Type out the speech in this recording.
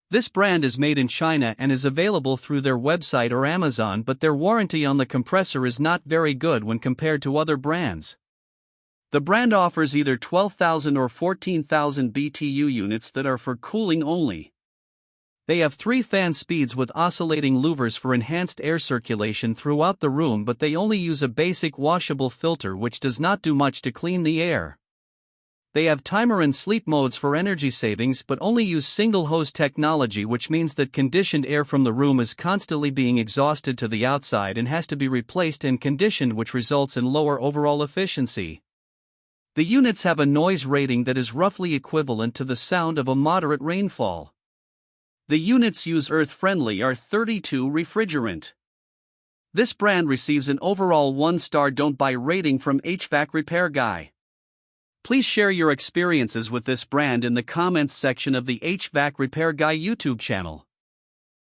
This brand is made in China and is available through their website or Amazon, but their warranty on the compressor is not very good when compared to other brands. The brand offers either 12,000 or 14,000 BTU units that are for cooling only. They have 3 fan speeds with oscillating louvers for enhanced air circulation throughout the room, but they only use a basic washable filter which does not do much to clean the air. They have timer and sleep modes for energy savings but only use single hose technology, which means that conditioned air from the room is constantly being exhausted to the outside and has to be replaced and conditioned, which results in lower overall efficiency. The units have a noise rating that is roughly equivalent to the sound of a moderate rainfall. The units use earth-friendly R32 refrigerant. This brand receives an overall 1-star don't buy rating from HvacRepairGuy. Please share your experiences with this brand in the comments section of the HvacRepairGuy YouTube channel.